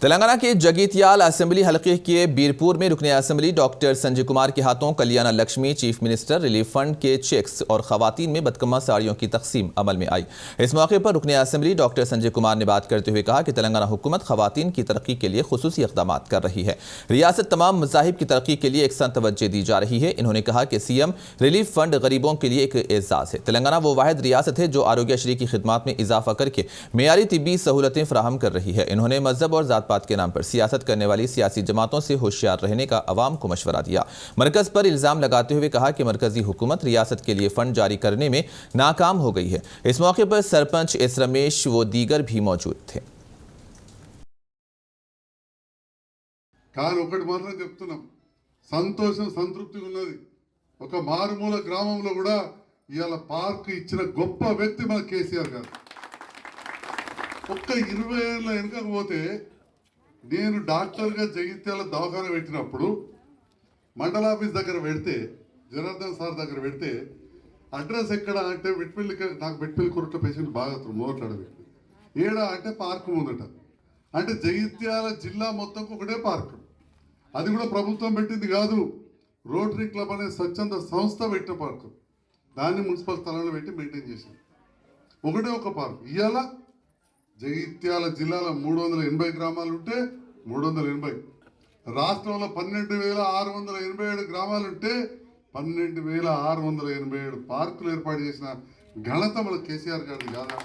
तेलंगाना के जगीतियाल असेंबली हलके के बीरपुर में रुकने असेंबली डॉक्टर संजय कुमार के हाथों Kalyan Lakshmi chief minister relief fund के चेक्स और खवातीन में बदकम्मा साड़ियों की तकसीम अमल में आई। इस मौके पर रुकने असेंबली डॉक्टर संजय कुमार ने बात करते हुए कहा कि तेलंगाना हुकूमत खवातीन की तरक्की के लिए खुसूसी इक़दाम कर रही है। रियासत तमाम मज़ाहिब की तरक्की के लिए एकसां तवज्जो दी जा रही है। इन्होंने कहा कि सीएम रिलीफ फंड गरीबों के लिए एक एजाज़ है। तेलंगाना वो वाहिद रियासत है जो आरोग्यश्री की खिदमात में इजाफा करके मेयारी तिब्बी सहूलतें फराहम कर रही है। इन्होंने मजहब और जात पात के नाम पर सियासत करने वाली सियासी जमातों से होशियार रहने का अवाम को मशवरा दिया। मरकज पर इल्जाम लगाते हुए कहा कि मरकजी हुकूमत रियासत के लिए फंड जारी करने में नाकाम हो गई है। इस मौके पर सरपंच एस रमेश व दीगर भी मौजूद थे। సంతోషం సంతృప్తి ఉన్నది। ఒక మారుమూల గ్రామంలో కూడా ఇయాల పార్క్ ఇచ్చిన గొప్ప వ్యక్తి మన కేసీఆర్ గారు। ఒక్క 20 ఏళ్ల వెనుకకు పోతే నేను డాక్టర్గా జగిత్యాల దవాఖాన పెట్టినప్పుడు మండల ఆఫీస్ దగ్గర పెడితే జనార్దన్ సార్ దగ్గర పెడితే అడ్రస్ ఎక్కడ అంటే వెట్పల్లికి నాకు వెట్పల్లి కురుట్ల పేషెంట్ బాగా మోట్లాడబెట్టి ఏడా అంటే పార్క్ ముందట అంటే జగిత్యాల జిల్లా మొత్తంకు ఒకటే పార్క్। అది కూడా ప్రభుత్వం పెట్టింది కాదు, రోటరీ క్లబ్ అనే స్వచ్ఛంద సంస్థ పెట్టిన పార్క్। దాన్ని మున్సిపల్ స్థలంలో పెట్టి మెయింటైన్ చేసింది। ఒకటే ఒక పార్క్। ఇవాళ జగిత్యాల జిల్లాలో 380 గ్రామాలు ఉంటే 380, రాష్ట్రంలో 12,687 గ్రామాలు ఉంటే 12,687 పార్కులు ఏర్పాటు చేసిన ఘనత మన కేసీఆర్ గారిది కాదా?